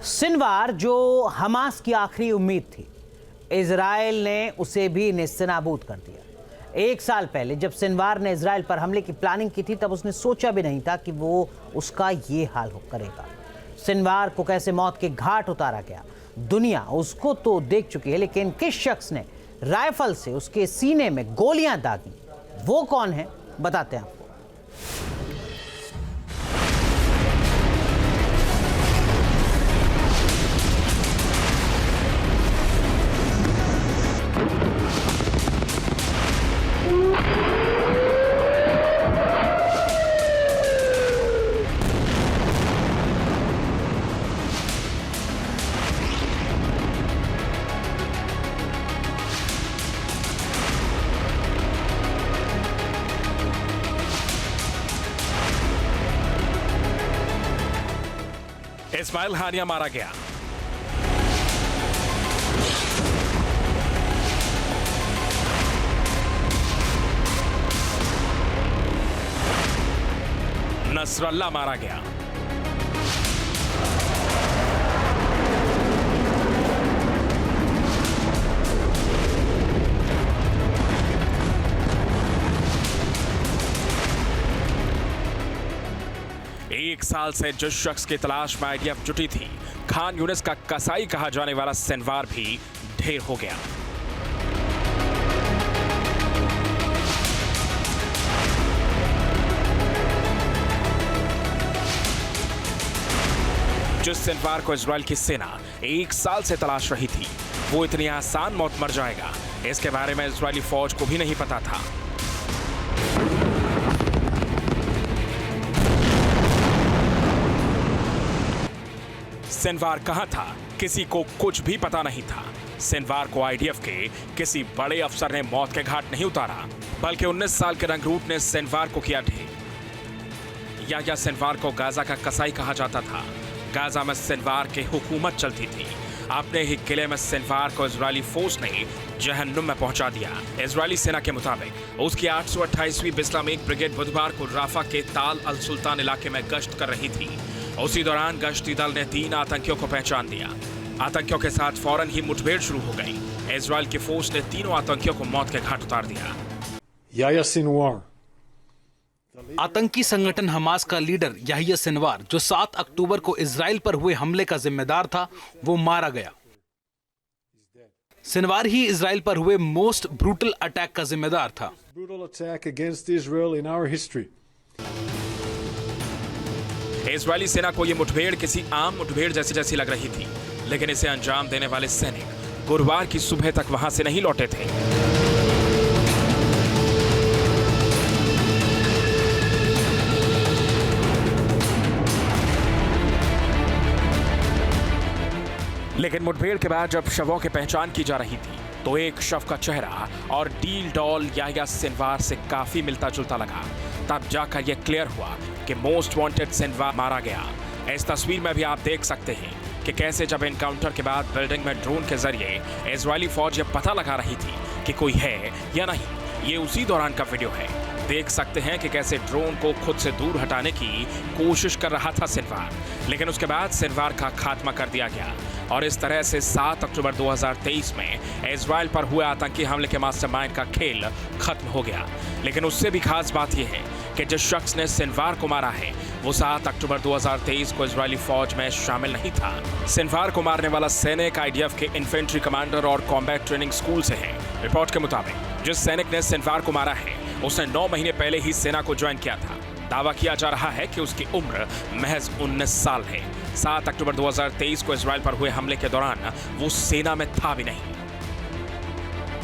Sinwar जो Hamas की आखिरी उम्मीद थी, इजराइल ने उसे भी नेस्तनाबूद कर दिया। 1 साल पहले जब सिनवार ने इजराइल पर हमले की प्लानिंग की थी, तब उसने सोचा भी नहीं था कि वो उसका ये हाल करेगा। सिनवार को कैसे मौत के घाट उतारा गया, दुनिया उसको तो देख चुकी है, लेकिन किस शख्स ने राइफल से उसके सीने में गोलियां दागी, वो कौन है, बताते हैं आपको। इस्माइल हानिया मारा गया। नसरल्ला मारा गया। एक साल से जिस शख्स की तलाश में आईडीएफ जुटी थी, खान यूनिस का कसाई कहा जाने वाला सिनवार भी ढेर हो गया। जिस सिनवार को इजराइल की सेना 1 साल से तलाश रही थी, वो इतनी आसान मौत मर जाएगा, इसके बारे में इजरायली फौज को भी नहीं पता था। सिनवार कहां था, किसी को कुछ भी पता नहीं था। सिनवार को आईडीएफ के किसी बड़े अफसर ने मौत के घाट नहीं उतारा, बल्कि 19 साल के रंगरूट ने सिनवार को किया ढेर। या सिनवार को गाजा का कसाई कहा जाता था। गाजा में सिनवार की हुकूमत चलती थी। अपने ही किले में सिनवार को इजरायली फोर्स ने जहन्नुम में पहुंचा दिया। इजरायली सेना के मुताबिक उसकी 828वीं इस्लामिक ब्रिगेड बुधवार को राफा के ताल अल सुल्तान इलाके में गश्त कर रही थी। उसी दौरान गश्ती दल ने 3 आतंकियों को पहचान दिया। आतंकियों के साथ फौरन ही मुठभेड़ शुरू हो गई। इजराइल की फोर्स ने तीनों आतंकियों को मौत के घाट उतार दिया। याह्या सिनवार, आतंकी संगठन हमास का लीडर याह्या सिनवार, जो 7 अक्टूबर को इजराइल पर हुए हमले का जिम्मेदार था, वो मारा गया। सिनवार ही इजराइल पर हुए मोस्ट ब्रूटल अटैक का जिम्मेदार था। इजरायली सेना को यह मुठभेड़ किसी आम मुठभेड़ जैसी लग रही थी, लेकिन इसे अंजाम देने वाले सैनिक गुरुवार की सुबह तक वहां से नहीं लौटे थे। लेकिन मुठभेड़ के बाद जब शवों की पहचान की जा रही थी, तो एक शव का चेहरा और डील डॉल याह्या सिनवार से काफी मिलता जुलता लगा। तब जाकर यह क्लियर हुआ कि मोस्ट वांटेड सिनवार मारा गया। इस तस्वीर में भी आप देख सकते हैं कि कैसे जब एनकाउंटर के बाद बिल्डिंग में ड्रोन के जरिए इजरायली फौज यह पता लगा रही थी कि कोई है या नहीं। ये उसी दौरान का वीडियो है। देख सकते हैं कि कैसे ड्रोन को खुद से दूर हटाने की कोशिश कर रहा था सिनवार, लेकिन उसके बाद सिनवार का खात्मा कर दिया गया। और इस तरह से 7 अक्टूबर 2023 में इजराइल पर हुए आतंकी हमले के मास्टरमाइंड का खेल खत्म हो गया। लेकिन उससे भी खास बात यह है कि जिस शख्स ने सिनवार को मारा है, वो 7 अक्टूबर 2023 को इजरायली फौज में शामिल नहीं था। सिनवार को मारने वाला सैनिक आईडीएफ के इन्फेंट्री कमांडर और कॉम्बैट ट्रेनिंग स्कूल से है। रिपोर्ट के मुताबिक जिस सैनिक ने सिनवार को मारा है, उसने 9 महीने पहले ही सेना को ज्वाइन किया था। दावा किया जा रहा है कि उसकी उम्र महज 19 साल है। 7 अक्टूबर 2023 को इजराइल पर हुए हमले के दौरान वो सेना में था भी नहीं।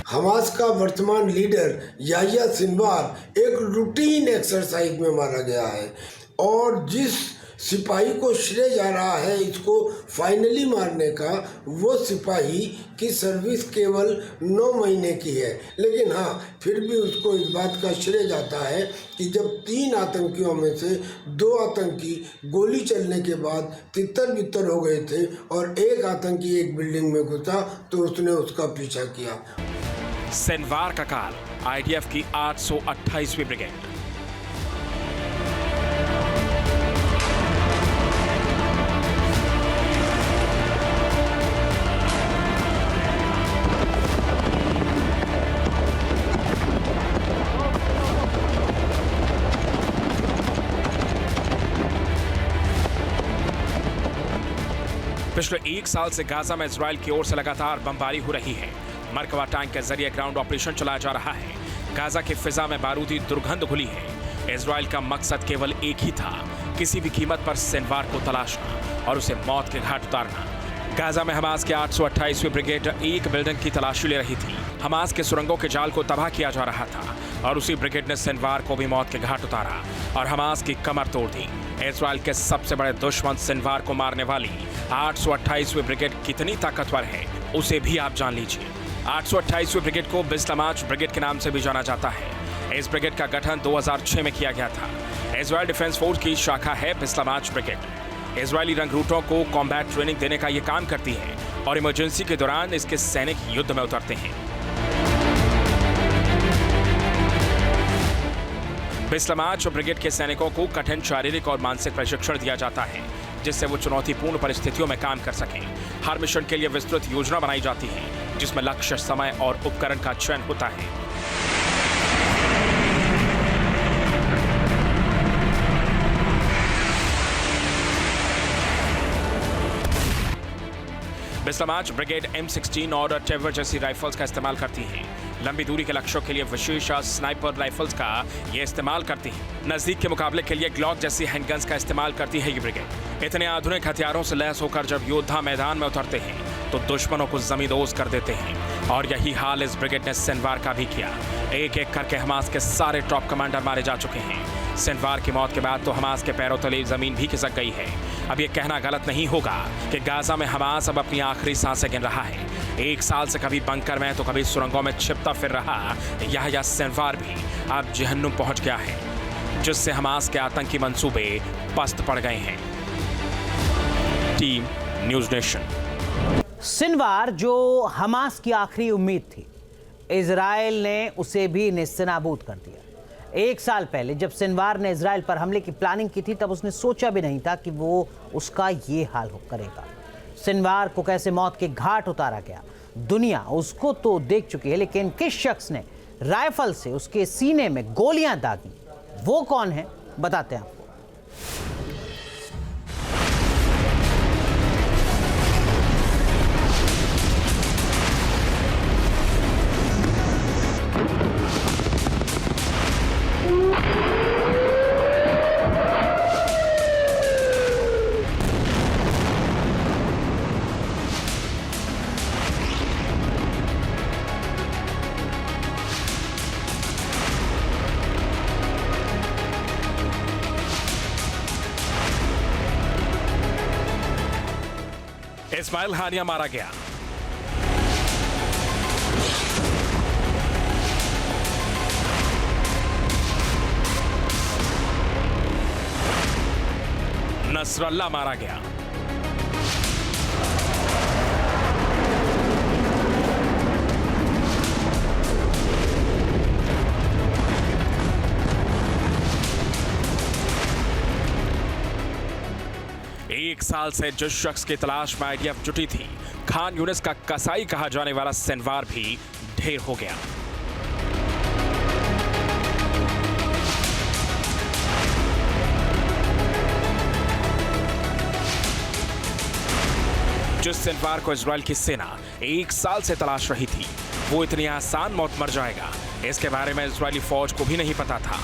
हमास का वर्तमान लीडर याह्या सिनवार एक रूटीन एक्सरसाइज में मारा गया है, और जिस सिपाही को श्रेय जा रहा है इसको फाइनली मारने का, वो सिपाही की सर्विस केवल 9 महीने की है। लेकिन हाँ, फिर भी उसको इस बात का श्रेय जाता है कि जब 3 आतंकियों में से 2 आतंकी गोली चलने के बाद तितर-बितर हो गए थे और एक आतंकी एक बिल्डिंग में घुसा तो उसने उसका पीछा किया। सिनवार का काल आईडीएफ की 828वीं ब्रिगेड। पिछले 1 साल से गाजा में इजराइल की ओर से लगातार बमबारी हो रही है। मरकवा टैंक के जरिए ग्राउंड ऑपरेशन चलाया जा रहा है। गाजा की फिजा में बारूदी दुर्गंध घुली है। इजराइल का मकसद केवल एक ही था, किसी भी कीमत पर सिनवार को तलाशना और उसे मौत के घाट उतारना। गाजा में हमास के 828वीं ब्रिगेड एक बिल्डिंग की तलाशी ले रही थी। हमास के सुरंगों के जाल को तबाह किया जा रहा था और उसी ब्रिगेड ने सिनवार को भी मौत के घाट उतारा और हमास की कमर तोड़ दी। इजराइल के सबसे बड़े दुश्मन सिनवार को मारने वाली 828वीं ब्रिगेड कितनी ताकतवर है, उसे भी आप जान लीजिए। 828वीं ब्रिगेड को बिस्लामाच ब्रिगेड के नाम से भी जाना जाता है। इस ब्रिगेड का गठन 2006 में किया गया था। इजराइल डिफेंस फोर्स की शाखा है बिस्लामाच ब्रिगेड। इजरायली रंगरूटों को कॉम्बैट ट्रेनिंग देने का ये काम करती है और इमरजेंसी के दौरान इसके सैनिक युद्ध में उतरते हैं। बिस्लामाच ब्रिगेड के सैनिकों को कठिन शारीरिक और मानसिक प्रशिक्षण दिया जाता है, जिससे वो चुनौतीपूर्ण परिस्थितियों में काम कर सकें। हर मिशन के लिए विस्तृत योजना बनाई जाती है, जिसमें लक्ष्य, समय और उपकरण का चयन होता है। बिस्लामाच ब्रिगेड M16 और टेवर जैसी राइफल्स का इस्तेमाल करती है। लंबी दूरी के लक्ष्यों के लिए विशेष स्नाइपर राइफल्स का ये इस्तेमाल करती है। नजदीक के मुकाबले के लिए ग्लॉक जैसी हैंडगन्स का इस्तेमाल करती है ये ब्रिगेड। इतने आधुनिक हथियारों से लैस होकर जब योद्धा मैदान में उतरते हैं तो दुश्मनों को जमींदोज कर देते हैं और यही हाल इस ब्रिगेड ने सिनवार का भी किया। एक एक करके हमास के सारे टॉप कमांडर मारे जा चुके हैं। सिनवार की मौत के बाद तो हमास के पैरों तले जमीन भी खिसक गई है। अब ये कहना गलत नहीं होगा कि गाजा में हमास अब अपनी आखिरी सांसें गिन रहा है। 1 साल से कभी बंकर में तो कभी सुरंगों में छिपता फिर रहा याह्या सिनवार भी अब जहन्नुम पहुंच गया है, जिससे हमास के आतंकी मंसूबे पस्त पड़ गए हैं। Team news nation. सिनवार जो हमास की आखिरी उम्मीद थी, इजराइल ने उसे भी नेस्तनाबूद कर दिया। 1 साल पहले जब सिनवार ने इजराइल पर हमले की प्लानिंग की थी, तब उसने सोचा भी नहीं था कि वो उसका ये हाल करेगा। सिनवार को कैसे मौत के घाट उतारा गया, दुनिया उसको तो देख चुकी है, लेकिन किस शख्स ने राइफल से उसके सीने में गोलियां दागी, वो कौन है, बताते हैं आपको। इस्माइल हानिया मारा गया। नसरल्ला मारा गया। एक साल से जिस शख्स की तलाश में IDF जुटी थी, खान यूनिस का कसाई कहा जाने वाला सिनवार भी ढेर हो गया। जिस सिनवार को इजराइल की सेना 1 साल से तलाश रही थी, वो इतनी आसान मौत मर जाएगा, इसके बारे में इजरायली फौज को भी नहीं पता था।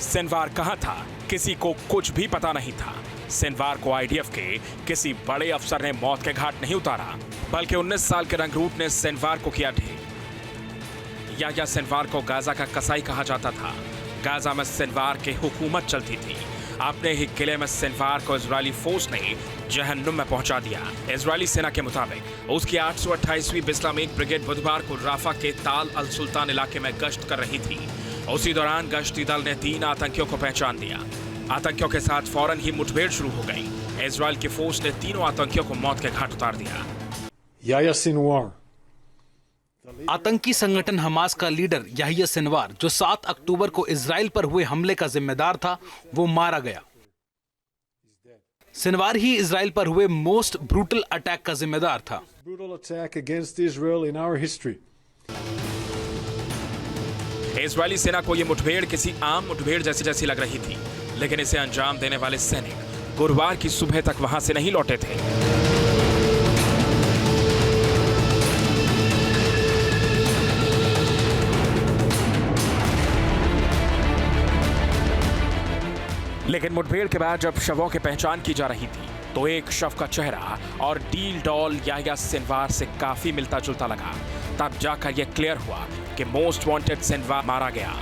सिनवार कहां था, किसी को कुछ भी पता नहीं था। सिनवार को IDF के किसी बड़े अफसर ने मौत के घाट नहीं उतारा, बल्कि 19 साल के रंगरूट ने सिनवार को किया ढेर। याह्या सिनवार को गाजा का कसाई कहा जाता था। गाजा में सिनवार की हुकूमत चलती थी। अपने ही किले में सिनवार को इजरायली फोर्स ने जहन्नुम में पहुंचा दिया। इजरायली सेना के मुताबिक उसकी 828वीं बिस्लामिक ब्रिगेड बुधवार को राफा के ताल अल सुल्तान इलाके में गश्त कर रही थी। उसी दौरान गश्ती दल ने 3 आतंकियों को पहचान लिया। आतंकियों के साथ फौरन ही मुठभेड़ शुरू हो गई। इजराइल की फोर्स ने तीनों आतंकियों को मौत के घाट उतार दिया। याह्या सिनवार, आतंकी संगठन हमास का लीडर याह्या सिनवार, जो 7 अक्टूबर को इजराइल पर हुए हमले का जिम्मेदार था, वो मारा गया। सिनवार ही इजराइल पर हुए मोस्ट ब्रूटल अटैक का जिम्मेदार था। brutal attack against Israel in our history. Israeli सेना को यह मुठभेड़ किसी आम मुठभेड़ जैसी लग रही थी, लेकिन इसे अंजाम देने वाले सैनिक गुरुवार की सुबह तक वहां से नहीं लौटे थे। लेकिन मुठभेड़ के बाद जब शवों की पहचान की जा रही थी तो एक शव का चेहरा और डील डॉल याह्या सिनवार से काफी मिलता जुलता लगा। तब जाकर यह क्लियर हुआ कि मोस्ट वांटेड सिनवार मारा गया।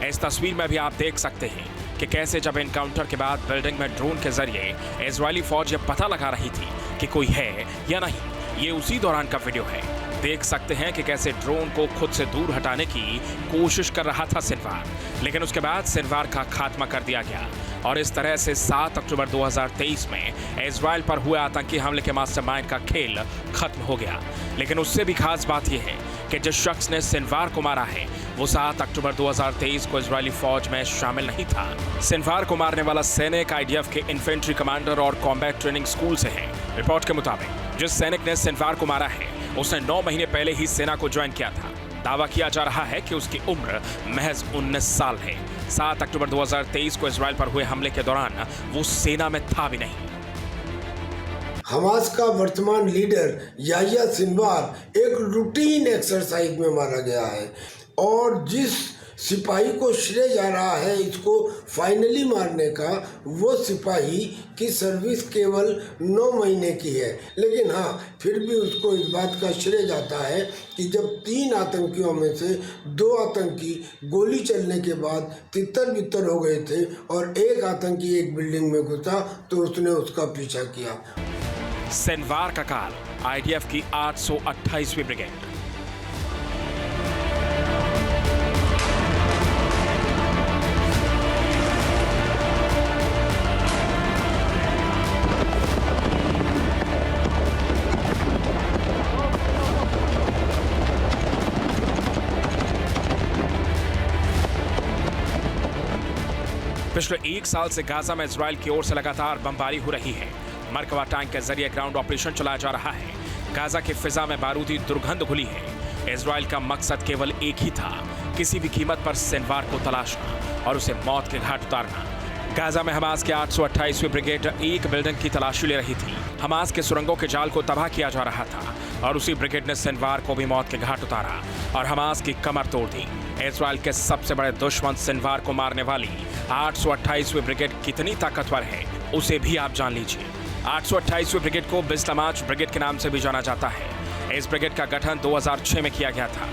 इस तस्वीर में भी आप देख सकते हैं कि कैसे जब एनकाउंटर के बाद बिल्डिंग में ड्रोन के जरिए इजरायली फौज यह पता लगा रही थी कि कोई है या नहीं। ये उसी दौरान का वीडियो है। देख सकते हैं कि कैसे ड्रोन को खुद से दूर हटाने की कोशिश कर रहा था सिनवार, लेकिन उसके बाद सिनवार का खात्मा कर दिया गया और इस तरह से 7 अक्टूबर 2023 में इजराइल पर हुए आतंकी हमले के मास्टरमाइंड का खेल खत्म हो गया। लेकिन उससे भी खास बात यह है कि जिस शख्स ने सिनवार को मारा है वो 7 अक्टूबर 2023 को इजरायली फौज में शामिल नहीं था। सिनवार को मारने वाला सैनिक आईडीएफ के इन्फेंट्री कमांडर और कॉम्बैट ट्रेनिंग स्कूल से है। रिपोर्ट के मुताबिक जिस सैनिक ने सिनवार को मारा है उसने 9 महीने पहले ही सेना को ज्वाइन किया था। दावा किया जा रहा है कि उसकी उम्र महज 19 साल है। 7 अक्टूबर 2023 को इजराइल पर हुए हमले के दौरान वो सेना में था भी नहीं। हमास का वर्तमान लीडर याह्या सिनवार एक रूटीन एक्सरसाइज में मारा गया है और जिस सिपाही को श्रेय जा रहा है इसको फाइनली मारने का, वो सिपाही की सर्विस केवल 9 महीने की है। लेकिन हाँ, फिर भी उसको इस बात का श्रेय जाता है कि जब 3 आतंकियों में से 2 आतंकी गोली चलने के बाद तितर-बितर हो गए थे और एक आतंकी एक बिल्डिंग में घुसा तो उसने उसका पीछा किया। सिनवार का काल आईडीएफ की 828वीं ब्रिगेड। पिछले 1 साल से गाजा में इजराइल की ओर से लगातार बमबारी हो रही है। मरकवा टैंक के जरिए ग्राउंड ऑपरेशन चलाया जा रहा है। गाजा की फिजा में बारूदी दुर्गंध घुली है। इजराइल का मकसद केवल एक ही था, किसी भी कीमत पर सिनवार को तलाशना और उसे मौत के घाट उतारना। गाजा में हमास की 828वीं ब्रिगेड एक बिल्डिंग की तलाशी ले रही थी। हमास के सुरंगों के जाल को तबाह किया जा रहा था और उसी ब्रिगेड ने सिनवार को भी मौत के घाट उतारा और हमास की कमर तोड़ दी। इजराइल के सबसे बड़े दुश्मन सिनवार को मारने वाली 828वीं ब्रिगेड कितनी ताकतवर है उसे भी आप जान लीजिए। 828वीं ब्रिगेड को बिस्लामाच ब्रिगेड के नाम से भी जाना जाता है। इस ब्रिगेड का गठन 2006 में किया गया था।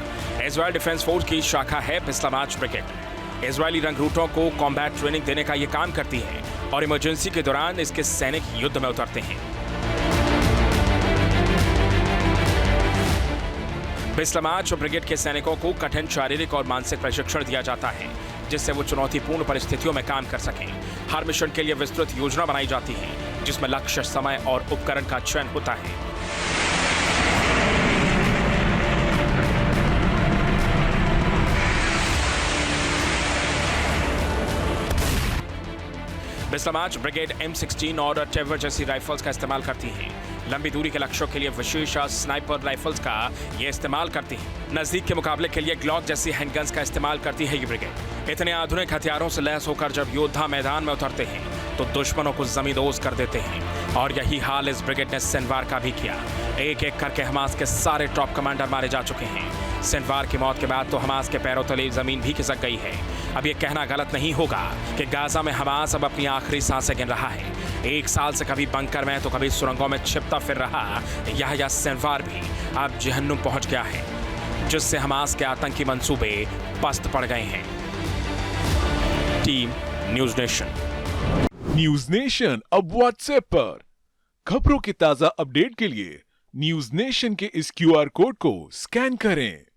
इजराइल डिफेंस फोर्स की शाखा है बिस्लामाच ब्रिगेड। इजरायली रंगरूटों को कॉम्बैट ट्रेनिंग देने का ये काम करती है और इमरजेंसी के दौरान इसके सैनिक युद्ध में उतरते हैं। बिस्लामाच ब्रिगेड के सैनिकों को कठिन शारीरिक और मानसिक प्रशिक्षण दिया जाता है जिससे वो चुनौतीपूर्ण परिस्थितियों में काम कर सकें। हर मिशन के लिए विस्तृत योजना बनाई जाती है जिसमें लक्ष्य, समय और उपकरण का चयन होता है। बिस्लामाच ब्रिगेड M16 और टेवर जैसी राइफल्स का इस्तेमाल करती है। लंबी दूरी के लक्ष्यों के लिए विशेष स्नाइपर राइफल्स का ये इस्तेमाल करती है। नजदीक के मुकाबले के लिए ग्लॉक जैसी हैंडगन्स का इस्तेमाल करती है ये ब्रिगेड। इतने आधुनिक हथियारों से लैस होकर जब योद्धा मैदान में उतरते हैं तो दुश्मनों को जमींदोज कर देते हैं और यही हाल इस ब्रिगेड ने सिनवार का भी किया। एक एक करके हमास के सारे टॉप कमांडर मारे जा चुके हैं। सिनवार की मौत के बाद तो हमास के पैरों तले जमीन भी खिसक गई है। अब ये कहना गलत नहीं होगा कि गाजा में हमास अब अपनी आखिरी सांसें गिन रहा है। 1 साल से कभी बंकर में तो कभी सुरंगों में छिपता फिर रहा याह्या सिनवार भी अब जहन्नुम पहुंच गया है, जिससे हमास के आतंकी मंसूबे पस्त पड़ गए हैं। Team news nation. News nation अब व्हाट्सएप पर खबरों की ताजा अपडेट के लिए न्यूज नेशन के इस QR कोड को स्कैन करें।